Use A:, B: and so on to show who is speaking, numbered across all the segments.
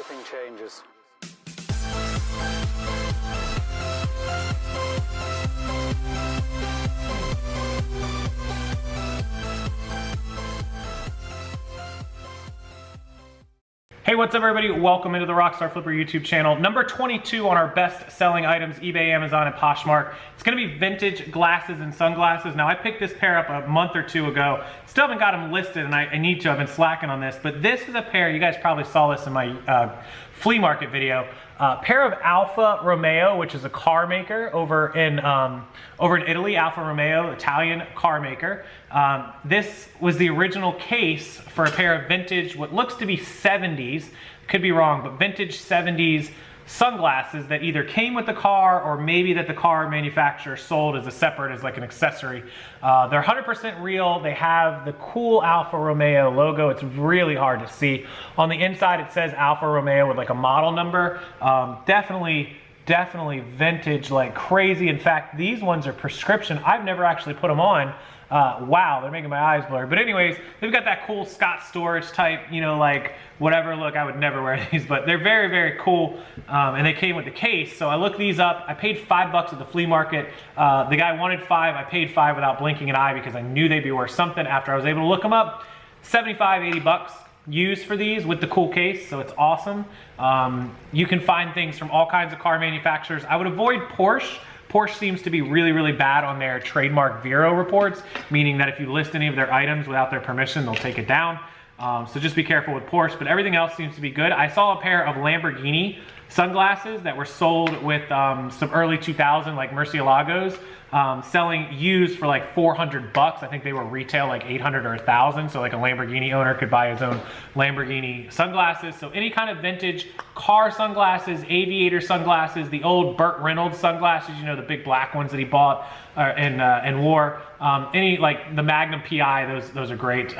A: everything changes.
B: Hey, what's up everybody? Welcome into the Rockstarflipper YouTube channel. Number 22 on our best selling items, eBay, Amazon, and Poshmark. It's gonna be vintage glasses and sunglasses. Now I picked this pair up a month or two ago. Still haven't got them listed and I need to, I've been slacking on this, but this is a pair, you guys probably saw this in my flea market video. Pair of Alfa Romeo, which is a car maker over in Italy. Alfa Romeo, Italian car maker. This was the original case for a pair of vintage, what looks to be 70s, could be wrong, but vintage 70s sunglasses that either came with the car or maybe that the car manufacturer sold as a separate, as like an accessory. They're 100% real. They have the cool Alfa Romeo logo. It's really hard to see. On the inside it says Alfa Romeo with like a model number. Definitely vintage like crazy. In fact, these ones are prescription. I've never actually put them on. Wow, they're making my eyes blur. But anyways, they've got that cool Scott Storch type, you know, like whatever look. I would never wear these, but they're very, very cool. And they came with the case. So I looked these up. I paid $5 at the flea market. The guy wanted $5. I paid $5 without blinking an eye because I knew they'd be worth something after I was able to look them up. 75, 80 bucks used for these with the cool case. So it's awesome. You can find things from all kinds of car manufacturers. I would avoid Porsche. Porsche seems to be really, really bad on their trademark Vero reports, meaning that if you list any of their items without their permission, they'll take it down. So just be careful with Porsche, but everything else seems to be good. I saw a pair of Lamborghini sunglasses that were sold with some early 2000 like Murcielagos, selling used for like 400 bucks. I think they were retail like 800 or 1,000. So like a Lamborghini owner could buy his own Lamborghini sunglasses. So any kind of vintage car sunglasses, aviator sunglasses, the old Burt Reynolds sunglasses, you know, the big black ones that he bought and wore. Any like the Magnum PI, those are great.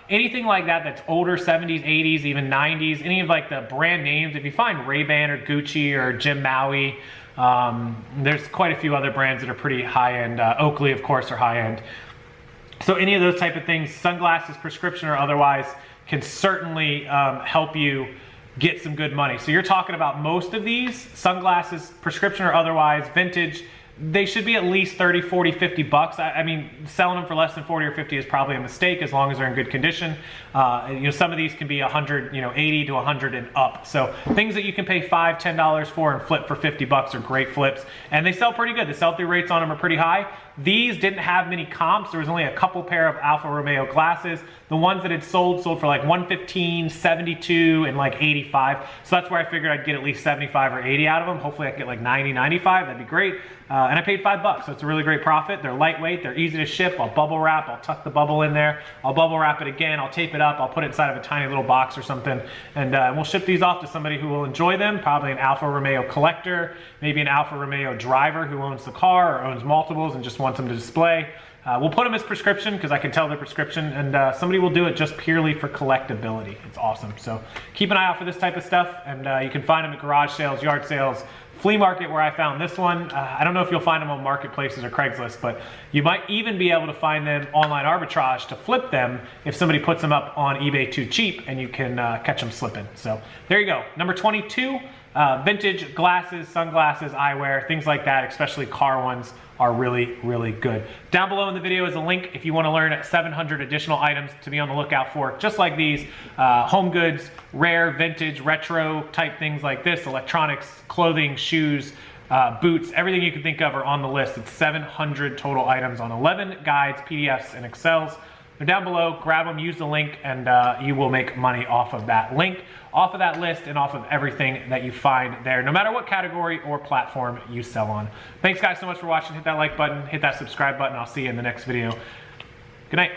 B: Anything like that that's older, 70s, 80s, even 90s, any of like the brand names. If you find Ray-Ban or Gucci or Jim Maui, there's quite a few other brands that are pretty high-end. Oakley, of course, are high-end. So any of those type of things, sunglasses, prescription or otherwise, can certainly help you get some good money. So you're talking about most of these, sunglasses, prescription or otherwise, vintage, they should be at least 30, 40, 50 bucks. I mean, selling them for less than 40 or 50 is probably a mistake as long as they're in good condition. You know, some of these can be 100, you know, 80 to 100 and up. So things that you can pay $5, $10 for and flip for 50 bucks are great flips. And they sell pretty good. The sell-through rates on them are pretty high. These didn't have many comps. There was only a couple pair of Alfa Romeo glasses. The ones that had sold for like 115, 72, and like 85. So that's where I figured I'd get at least 75 or 80 out of them. Hopefully I could get like 90, 95. That'd be great. And I paid $5, so it's a really great profit. They're lightweight, they're easy to ship. I'll bubble wrap, I'll tuck the bubble in there. I'll bubble wrap it again, I'll tape it up, I'll put it inside of a tiny little box or something. And we'll ship these off to somebody who will enjoy them. Probably an Alfa Romeo collector, maybe an Alfa Romeo driver who owns the car or owns multiples and just wants them to display. We'll put them as prescription because I can tell they're prescription, and somebody will do it just purely for collectability. It's awesome. So keep an eye out for this type of stuff, and you can find them at garage sales, yard sales, flea market where I found this one. I don't know if you'll find them on marketplaces or Craigslist, but you might even be able to find them online arbitrage to flip them if somebody puts them up on eBay too cheap, and you can catch them slipping. So there you go. Number 22, vintage glasses, sunglasses, eyewear, things like that, especially car ones, are really, really good. Down below in the video is a link if you want to learn 700 additional items to be on the lookout for, just like these, home goods, rare, vintage, retro type things like this, electronics, clothing, shoes, boots, everything you can think of are on the list. It's 700 total items on 11 guides, PDFs, and Excels. They're down below. Grab them, use the link, and you will make money off of that link, off of that list, and off of everything that you find there, no matter what category or platform you sell on. Thanks guys so much for watching. Hit that like button, hit that subscribe button. I'll see you in the next video. Good night.